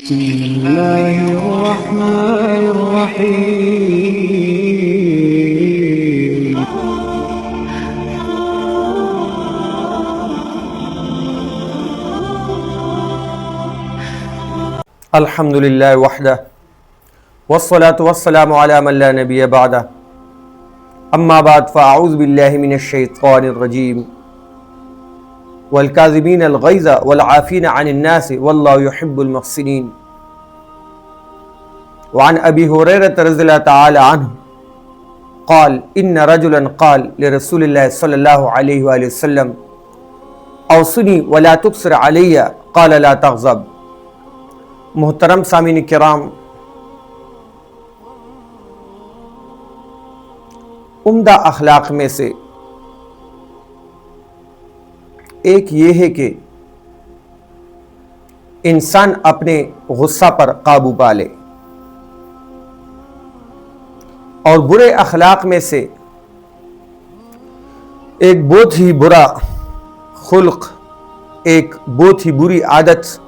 بسم الله الرحمن الرحيم. الحمد لله وحده والصلاة والسلام على من لا نبي بعده أما بعد فأعوذ بالله من الشيطان الرجيم والكاظمين الغيظ والعافين عن الناس والله يحب المحسنين. وعن أبي هريرة رضي الله تعالى عنه قال إن رجلا قال لرسول الله صلى الله عليه وآله وسلم أوصني ولا تقصر علي قال لا تغضب. محترم سامعین کرام، عمدہ اخلاق میں سے ایک یہ ہے کہ انسان اپنے غصہ پر قابو پا لے، اور برے اخلاق میں سے ایک بہت ہی برا خلق، ایک بہت ہی بری عادت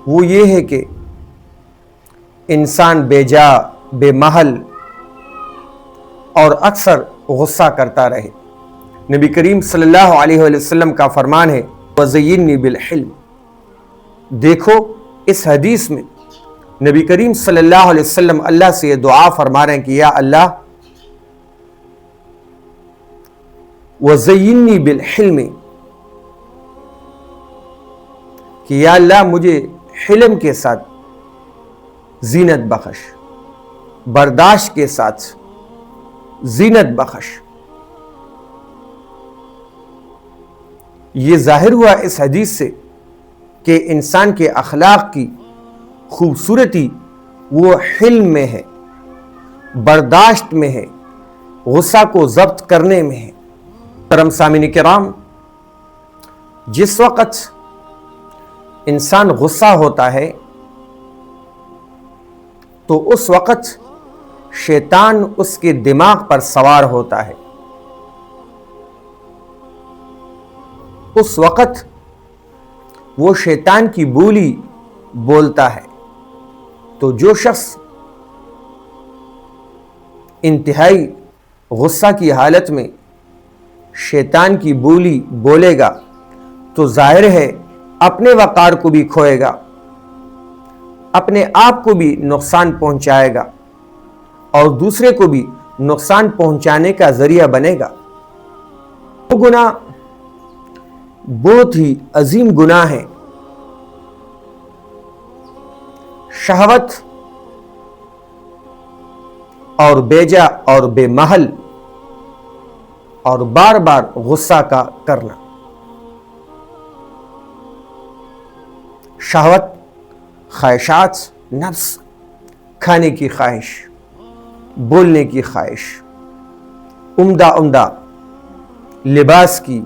وہ یہ ہے کہ انسان بے جا بے محل اور اکثر غصہ کرتا رہے۔ نبی کریم صلی اللہ علیہ وآلہ وسلم کا فرمان ہے وَزَيِّنِّي بِالْحِلْمِ۔ دیکھو اس حدیث میں نبی کریم صلی اللہ علیہ وسلم اللہ سے یہ دعا فرما رہے ہیں کہ یا اللہ وَزَيِّنِّي بِالْحِلْمِ، کہ یا اللہ مجھے حلم کے ساتھ زینت بخش، برداشت کے ساتھ زینت بخش۔ یہ ظاہر ہوا اس حدیث سے کہ انسان کے اخلاق کی خوبصورتی وہ حلم میں ہے، برداشت میں ہے، غصہ کو ضبط کرنے میں ہے۔ محترم سامعین کرام، جس وقت انسان غصہ ہوتا ہے تو اس وقت شیطان اس کے دماغ پر سوار ہوتا ہے، اس وقت وہ شیطان کی بولی بولتا ہے۔ تو جو شخص انتہائی غصہ کی حالت میں شیطان کی بولی بولے گا تو ظاہر ہے اپنے وقار کو بھی کھوئے گا، اپنے آپ کو بھی نقصان پہنچائے گا اور دوسرے کو بھی نقصان پہنچانے کا ذریعہ بنے گا۔ وہ گناہ بہت ہی عظیم گناہ ہے۔ شہوت اور بیجا اور بے محل اور بار بار غصہ کا کرنا۔ شہوت، خواہشات نفس، کھانے کی خواہش، بولنے کی خواہش، عمدہ لباس کی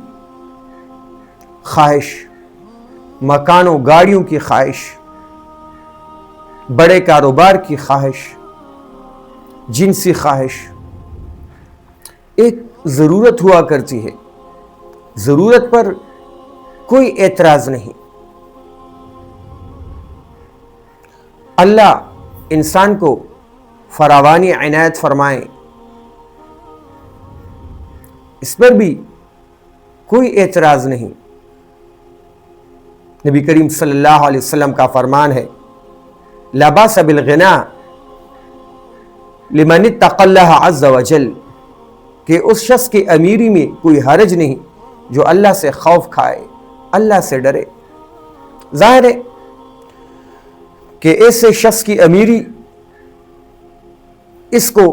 خواہش، مکانوں گاڑیوں کی خواہش، بڑے کاروبار کی خواہش، جنسی خواہش۔ ایک ضرورت ہوا کرتی ہے، ضرورت پر کوئی اعتراض نہیں۔ اللہ انسان کو فراوانی عنایت فرمائے، اس پر بھی کوئی اعتراض نہیں۔ نبی کریم صلی اللہ علیہ وسلم کا فرمان ہے لا باس بالغنا لمن اتقى اللہ عز وجل، کہ اس شخص کی امیری میں کوئی حرج نہیں جو اللہ سے خوف کھائے، اللہ سے ڈرے۔ ظاہر ہے کہ ایسے شخص کی امیری اس کو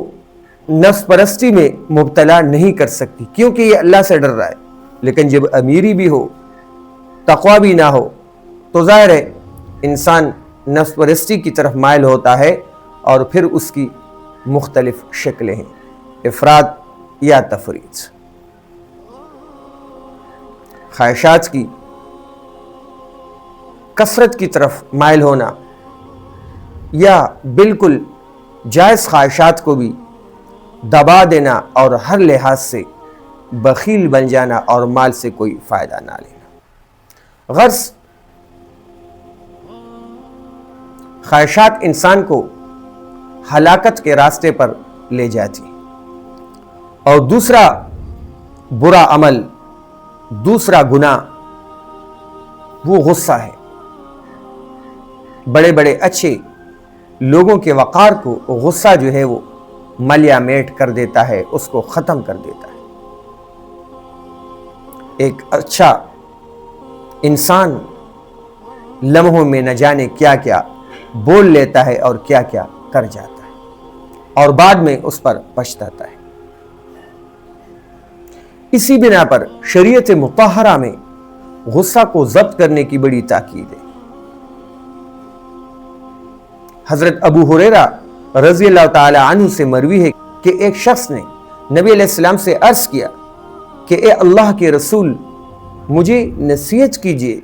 نفس پرستی میں مبتلا نہیں کر سکتی، کیونکہ یہ اللہ سے ڈر رہا ہے۔ لیکن جب امیری بھی ہو، تقوی بھی نہ ہو، تو ظاہر ہے انسان نفس پرستی کی طرف مائل ہوتا ہے، اور پھر اس کی مختلف شکلیں ہیں، افراط یا تفریط۔ خواہشات کی کثرت کی طرف مائل ہونا یا بالکل جائز خواہشات کو بھی دبا دینا اور ہر لحاظ سے بخیل بن جانا اور مال سے کوئی فائدہ نہ لینا۔ غرض خواہشات انسان کو ہلاکت کے راستے پر لے جاتی ہیں۔ اور دوسرا برا عمل، دوسرا گناہ وہ غصہ ہے۔ بڑے بڑے اچھے لوگوں کے وقار کو غصہ جو ہے وہ ملیا میٹ کر دیتا ہے، اس کو ختم کر دیتا ہے۔ ایک اچھا انسان لمحوں میں نہ جانے کیا کیا بول لیتا ہے اور کیا کیا کر جاتا ہے، اور بعد میں اس پر پچھتاتا ہے۔ اسی بنا پر شریعت مطہرہ میں غصہ کو ضبط کرنے کی بڑی تاکید ہے۔ حضرت ابو ہریرہ رضی اللہ تعالی عنہ سے مروی ہے کہ ایک شخص نے نبی علیہ السلام سے عرض کیا کہ اے اللہ کے رسول، مجھے نصیحت کیجیے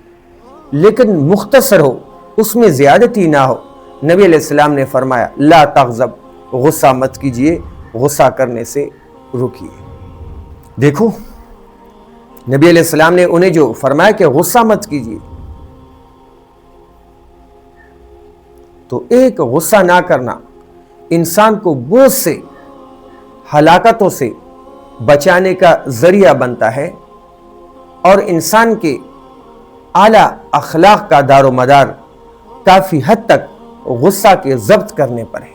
لیکن مختصر ہو، اس میں زیادتی نہ ہو۔ نبی علیہ السلام نے فرمایا لا تغضب، غصہ مت کیجیے، غصہ کرنے سے رکیے۔ دیکھو نبی علیہ السلام نے انہیں جو فرمایا کہ غصہ مت کیجیے، تو ایک غصہ نہ کرنا انسان کو بہت سے ہلاکتوں سے بچانے کا ذریعہ بنتا ہے، اور انسان کے اعلیٰ اخلاق کا دار و مدار کافی حد تک غصہ کے ضبط کرنے پر ہے۔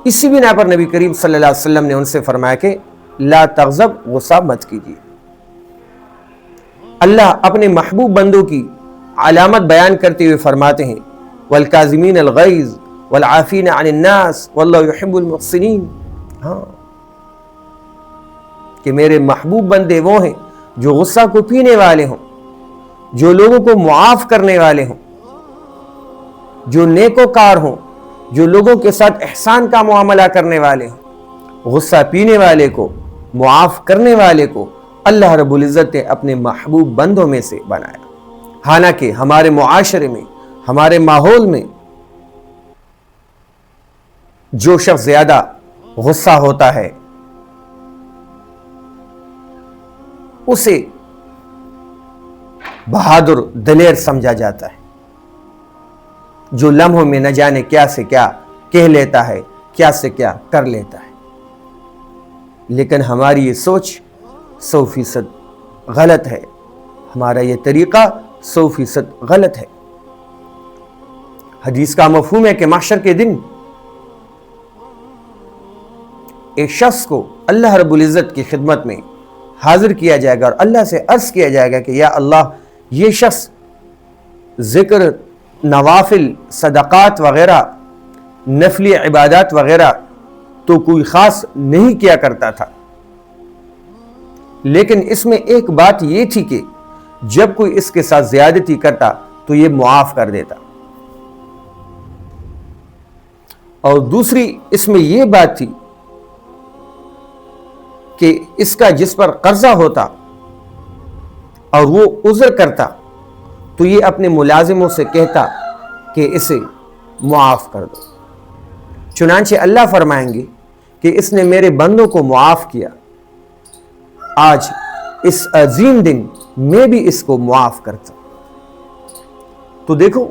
اسی بنا پر نبی کریم صلی اللہ علیہ وسلم نے ان سے فرمایا کہ لا تغضب، غصہ مت کیجیے۔ اللہ اپنے محبوب بندوں کی علامت بیان کرتے ہوئے فرماتے ہیں والکاظمین الغیظ والعافین عن الناس واللہ یحب المحسنین، ہاں کہ میرے محبوب بندے وہ ہیں جو غصہ کو پینے والے ہوں، جو لوگوں کو معاف کرنے والے ہوں، جو نیکوکار ہوں، جو لوگوں کے ساتھ احسان کا معاملہ کرنے والے ہوں۔ غصہ پینے والے کو، معاف کرنے والے کو اللہ رب العزت نے اپنے محبوب بندوں میں سے بنایا۔ حالانکہ ہمارے معاشرے میں، ہمارے ماحول میں جو شخص زیادہ غصہ ہوتا ہے اسے بہادر، دلیر سمجھا جاتا ہے، جو لمحوں میں نہ جانے کیا سے کیا کہہ لیتا ہے، کیا سے کیا کر لیتا ہے۔ لیکن ہماری یہ سوچ 100% غلط ہے، ہمارا یہ طریقہ 100% غلط ہے۔ حدیث کا مفہوم ہے کہ محشر کے دن ایک شخص کو اللہ رب العزت کی خدمت میں حاضر کیا جائے گا اور اللہ سے عرض کیا جائے گا کہ یا اللہ، یہ شخص ذکر، نوافل، صدقات وغیرہ، نفلی عبادات وغیرہ تو کوئی خاص نہیں کیا کرتا تھا، لیکن اس میں ایک بات یہ تھی کہ جب کوئی اس کے ساتھ زیادتی کرتا تو یہ معاف کر دیتا، اور دوسری اس میں یہ بات تھی کہ اس کا جس پر قرضہ ہوتا اور وہ عذر کرتا تو یہ اپنے ملازموں سے کہتا کہ اسے معاف کر دو۔ چنانچہ اللہ فرمائیں گے کہ اس نے میرے بندوں کو معاف کیا، آج اس عظیم دن میں بھی اس کو معاف کرتا۔ تو دیکھو،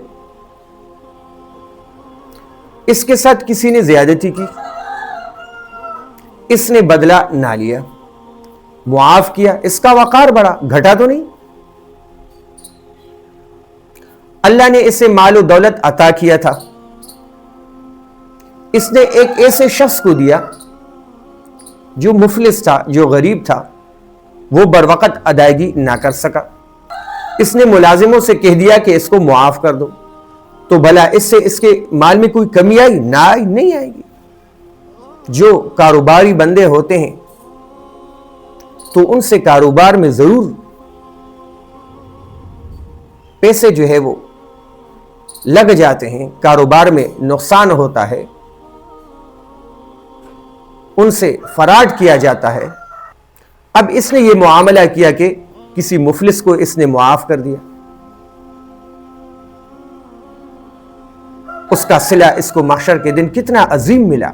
اس کے ساتھ کسی نے زیادتی کی، اس نے بدلہ نہ لیا، معاف کیا، اس کا وقار بڑھا، گھٹا تو نہیں۔ اللہ نے اسے مال و دولت عطا کیا تھا، اس نے ایک ایسے شخص کو دیا جو مفلس تھا، جو غریب تھا، وہ بروقت ادائیگی نہ کر سکا، اس نے ملازموں سے کہہ دیا کہ اس کو معاف کر دو، تو بھلا اس سے اس کے مال میں کوئی کمی آئی؟ نہ آئی، نہیں آئے گی۔ جو کاروباری بندے ہوتے ہیں تو ان سے کاروبار میں ضرور پیسے جو ہے وہ لگ جاتے ہیں، کاروبار میں نقصان ہوتا ہے، ان سے فراڈ کیا جاتا ہے۔ اب اس نے یہ معاملہ کیا کہ کسی مفلس کو اس نے معاف کر دیا، اس کا صلہ اس کو محشر کے دن کتنا عظیم ملا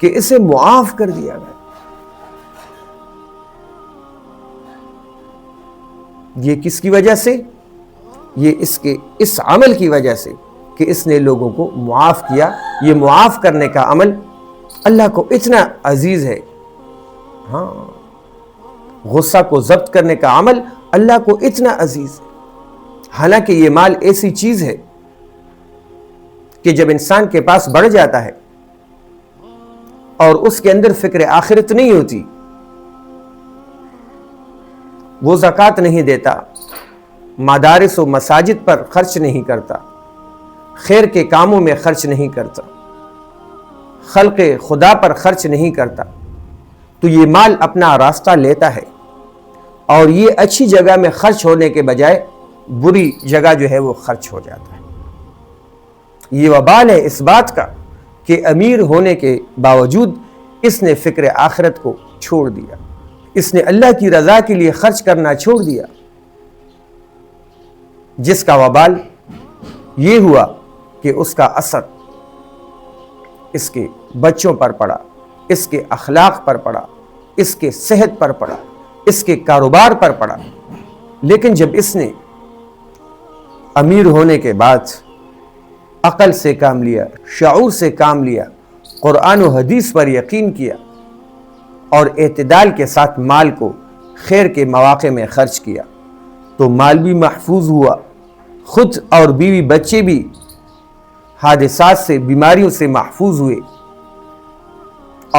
کہ اسے معاف کر دیا گیا۔ یہ کس کی وجہ سے؟ یہ اس عمل کی وجہ سے کہ اس نے لوگوں کو معاف کیا. یہ معاف کرنے کا عمل اللہ کو اتنا عزیز ہے. ہاں، غصہ کو ضبط کرنے کا عمل اللہ کو اتنا عزیز ہے. حالانکہ یہ مال ایسی چیز ہے کہ جب انسان کے پاس بڑھ جاتا ہے اور اس کے اندر فکر آخرت نہیں ہوتی، وہ زکوٰۃ نہیں دیتا، مدارس و مساجد پر خرچ نہیں کرتا، خیر کے کاموں میں خرچ نہیں کرتا، خلق خدا پر خرچ نہیں کرتا، تو یہ مال اپنا راستہ لیتا ہے اور یہ اچھی جگہ میں خرچ ہونے کے بجائے بری جگہ جو ہے وہ خرچ ہو جاتا ہے. یہ وبال ہے اس بات کا کہ امیر ہونے کے باوجود اس نے فکر آخرت کو چھوڑ دیا، اس نے اللہ کی رضا کے لیے خرچ کرنا چھوڑ دیا، جس کا وبال یہ ہوا کہ اس کا اثر اس کے بچوں پر پڑا، اس کے اخلاق پر پڑا، اس کے صحت پر پڑا، اس کے کاروبار پر پڑا. لیکن جب اس نے امیر ہونے کے بعد عقل سے کام لیا، شعور سے کام لیا، قرآن و حدیث پر یقین کیا اور اعتدال کے ساتھ مال کو خیر کے مواقع میں خرچ کیا، تو مال بھی محفوظ ہوا، خود اور بیوی بچے بھی حادثات سے، بیماریوں سے محفوظ ہوئے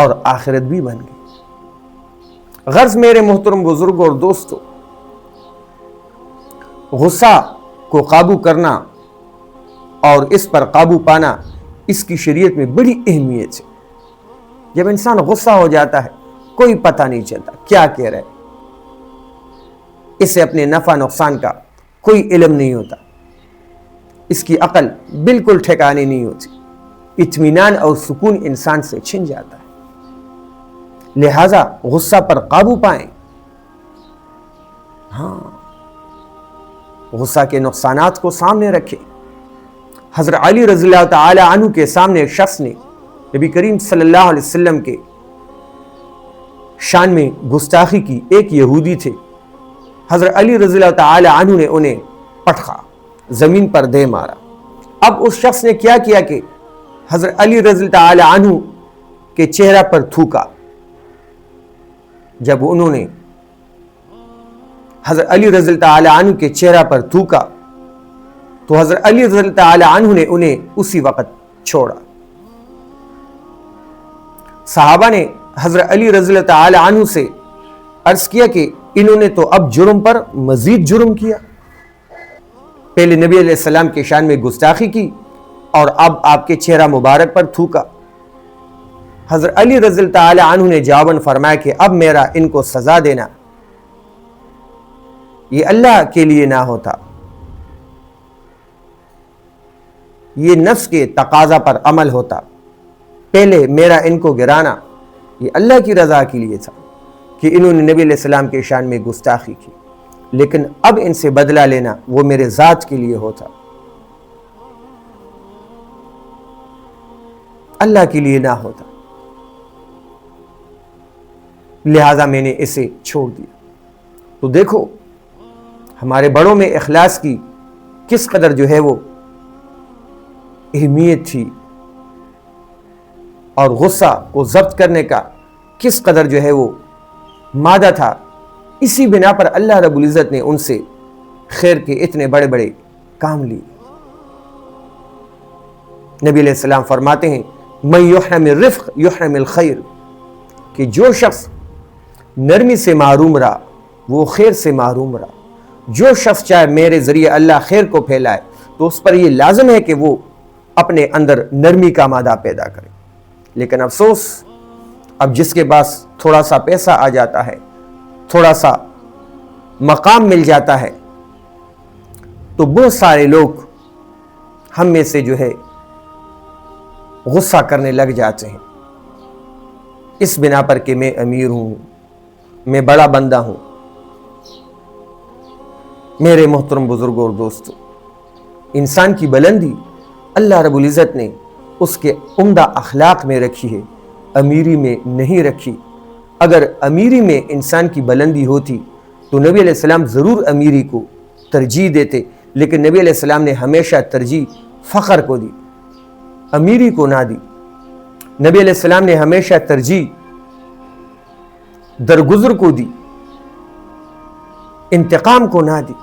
اور آخرت بھی بن گئی. غرض میرے محترم بزرگوں اور دوستوں، غصہ کو قابو کرنا اور اس پر قابو پانا اس کی شریعت میں بڑی اہمیت ہے. جب انسان غصہ ہو جاتا ہے کوئی پتہ نہیں چلتا کیا کہہ رہے، اسے اپنے نفع نقصان کا کوئی علم نہیں ہوتا، اس کی عقل بالکل ٹھکانے نہیں ہوتی، اطمینان اور سکون انسان سے چھن جاتا ہے. لہذا غصہ پر قابو پائیں. ہاں، غصہ کے نقصانات کو سامنے رکھیں. حضرت علی رضی اللہ تعالی عنہ کے سامنے ایک شخص نے نبی کریم صلی اللہ علیہ وسلم کے شان میں گستاخی کی. ایک یہودی تھے، حضرت علی رضی اللہ تعالی عنہ نے انہیں پٹخا، زمین پر دے مارا. اب اس شخص نے کیا کیا کہ حضرت علی رضی اللہ تعالی عنہ کے چہرہ پر تھوکا. جب انہوں نے حضرت علی رضی اللہ تعالی عنہ کے چہرہ پر تھوکا تو حضرت علی رضی اللہ تعالی عنہ نے انہیں اسی وقت چھوڑا. صحابہ نے حضرت علی رضی اللہ تعالی عنہ سے عرض کیا کہ انہوں نے تو اب جرم پر مزید جرم کیا. پہلے نبی علیہ السلام کے شان میں گستاخی کی اور اب آپ کے چہرہ مبارک پر تھوکا. حضرت علی رضی اللہ تعالی عنہ نے جواباً فرمایا کہ اب میرا ان کو سزا دینا یہ اللہ کے لیے نہ ہوتا، یہ نفس کے تقاضا پر عمل ہوتا. پہلے میرا ان کو گرانا یہ اللہ کی رضا کے لیے تھا کہ انہوں نے نبی علیہ السلام کے شان میں گستاخی کی، لیکن اب ان سے بدلہ لینا وہ میرے ذات کے لیے ہوتا، اللہ کے لیے نہ ہوتا، لہذا میں نے اسے چھوڑ دیا. تو دیکھو ہمارے بڑوں میں اخلاص کی کس قدر جو ہے وہ اہمیت تھی اور غصہ کو ضبط کرنے کا کس قدر جو ہے وہ مادہ تھا. اسی بنا پر اللہ رب العزت نے ان سے خیر کے اتنے بڑے بڑے کام لیے. نبی علیہ السلام فرماتے ہیں من یحرم الرفق یحرم الخیر، کہ جو شخص نرمی سے محروم رہا وہ خیر سے محروم رہا. جو شخص چاہے میرے ذریعے اللہ خیر کو پھیلائے تو اس پر یہ لازم ہے کہ وہ اپنے اندر نرمی کا مادہ پیدا کرے. لیکن افسوس، اب جس کے پاس تھوڑا سا پیسہ آ جاتا ہے، تھوڑا سا مقام مل جاتا ہے، تو بہت سارے لوگ ہم میں سے جو ہے غصہ کرنے لگ جاتے ہیں اس بنا پر کہ میں امیر ہوں، میں بڑا بندہ ہوں. میرے محترم بزرگوں اور دوستوں، انسان کی بلندی اللہ رب العزت نے اس کے عمدہ اخلاق میں رکھی ہے، امیری میں نہیں رکھی. اگر امیری میں انسان کی بلندی ہوتی تو نبی علیہ السلام ضرور امیری کو ترجیح دیتے، لیکن نبی علیہ السلام نے ہمیشہ ترجیح فخر کو دی، امیری کو نہ دی۔ نبی علیہ السلام نے ہمیشہ ترجیح درگزر کو دی، انتقام کو نہ دی۔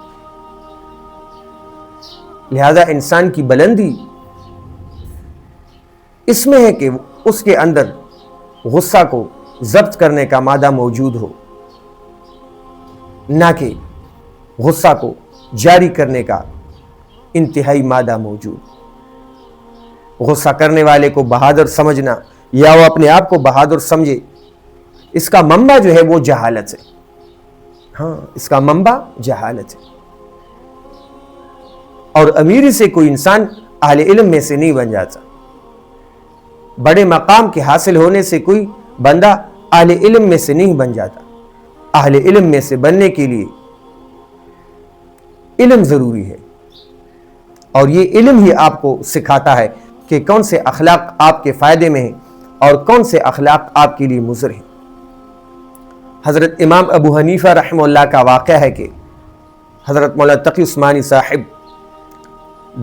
لہذا انسان کی بلندی اس میں ہے کہ اس کے اندر غصہ کو ضبط کرنے کا مادہ موجود ہو، نہ کہ غصہ کو جاری کرنے کا انتہائی مادہ موجود۔ غصہ کرنے والے کو بہادر سمجھنا یا وہ اپنے آپ کو بہادر سمجھے، اس کا منبع جو ہے وہ جہالت ہے۔ ہاں، اس کا منبع جہالت ہے۔ اور امیری سے کوئی انسان اہل علم میں سے نہیں بن جاتا، بڑے مقام کے حاصل ہونے سے کوئی بندہ اہل علم میں سے نہیں بن جاتا۔ اہل علم میں سے بننے کے لیے علم ضروری ہے، اور یہ علم ہی آپ کو سکھاتا ہے کہ کون سے اخلاق آپ کے فائدے میں ہیں اور کون سے اخلاق آپ کے لیے مضر ہیں۔ حضرت امام ابو حنیفہ رحمہ اللہ کا واقعہ ہے کہ حضرت مولانا تقی عثمانی صاحب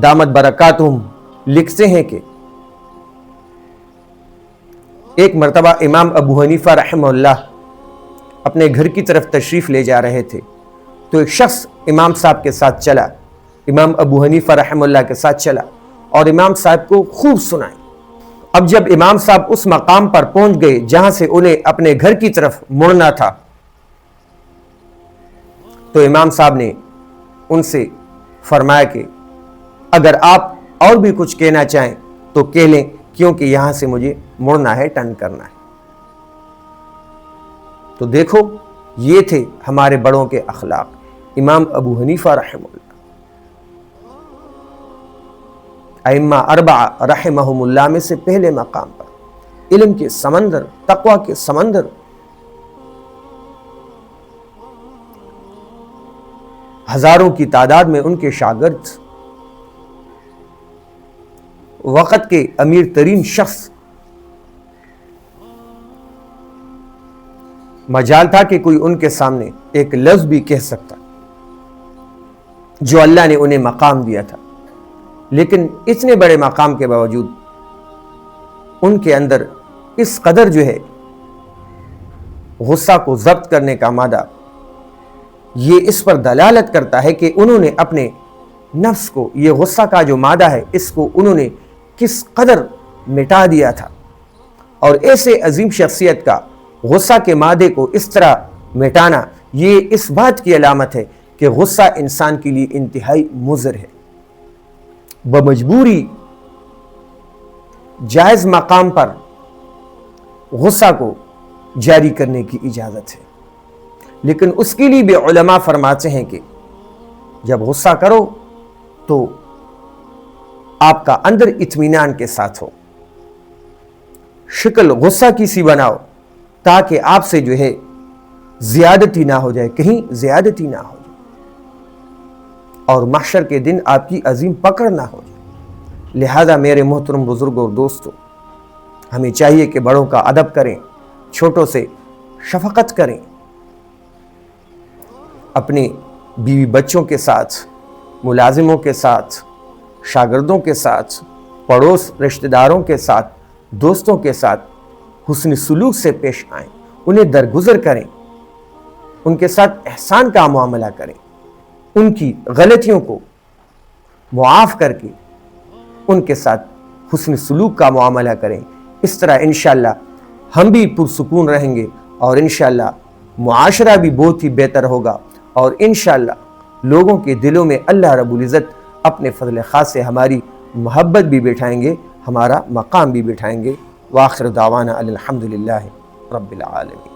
دامت برکاتہم لکھتے ہیں کہ ایک مرتبہ امام ابو حنیفہ رحمہ اللہ اپنے گھر کی طرف تشریف لے جا رہے تھے، تو ایک شخص امام صاحب کے ساتھ چلا، امام ابو حنیفہ رحمہ اللہ کے ساتھ چلا اور امام صاحب کو خوب سنائی۔ اب جب امام صاحب اس مقام پر پہنچ گئے جہاں سے انہیں اپنے گھر کی طرف مڑنا تھا، تو امام صاحب نے ان سے فرمایا کہ اگر آپ اور بھی کچھ کہنا چاہیں تو کہہ لیں، کیونکہ یہاں سے مجھے مڑنا ہے، ٹرن کرنا ہے۔ تو دیکھو، یہ تھے ہمارے بڑوں کے اخلاق۔ امام ابو حنیفہ رحمہ اللہ، ائمہ اربعہ رحمہم اللہ میں سے پہلے مقام پر، علم کے سمندر، تقوی کے سمندر، ہزاروں کی تعداد میں ان کے شاگرد، وقت کے امیر ترین شخص، مجال تھا کہ کوئی ان کے سامنے ایک لفظ بھی کہہ سکتا جو اللہ نے انہیں مقام دیا تھا، لیکن اتنے بڑے مقام کے باوجود ان کے اندر اس قدر جو ہے غصہ کو ضبط کرنے کا مادہ، یہ اس پر دلالت کرتا ہے کہ انہوں نے اپنے نفس کو، یہ غصہ کا جو مادہ ہے، اس کو انہوں نے کس قدر مٹا دیا تھا۔ اور ایسے عظیم شخصیت کا غصہ کے مادے کو اس طرح مٹانا، یہ اس بات کی علامت ہے کہ غصہ انسان کے لیے انتہائی مضر ہے۔ بمجبوری جائز مقام پر غصہ کو جاری کرنے کی اجازت ہے، لیکن اس کے لیے بھی علماء فرماتے ہیں کہ جب غصہ کرو تو آپ کا اندر اطمینان کے ساتھ ہو، شکل غصہ کی سی بناؤ تاکہ آپ سے جو ہے زیادتی نہ ہو جائے، کہیں زیادتی نہ ہو جائے، اور محشر کے دن آپ کی عظیم پکڑ نہ ہو جائے۔ لہذا میرے محترم بزرگوں اور دوستوں، ہمیں چاہیے کہ بڑوں کا ادب کریں، چھوٹوں سے شفقت کریں، اپنے بیوی بچوں کے ساتھ، ملازموں کے ساتھ، شاگردوں کے ساتھ، پڑوس رشتہ داروں کے ساتھ، دوستوں کے ساتھ حسن سلوک سے پیش آئیں، انہیں درگزر کریں، ان کے ساتھ احسان کا معاملہ کریں، ان کی غلطیوں کو معاف کر کے ان کے ساتھ حسن سلوک کا معاملہ کریں۔ اس طرح انشاءاللہ ہم بھی پرسکون رہیں گے، اور انشاءاللہ معاشرہ بھی بہت ہی بہتر ہوگا، اور انشاءاللہ لوگوں کے دلوں میں اللہ رب العزت اپنے فضل خاص سے ہماری محبت بھی بٹھائیں گے، ہمارا مقام بھی بٹھائیں گے۔ وآخر دعوانا الحمدللہ رب العالمین۔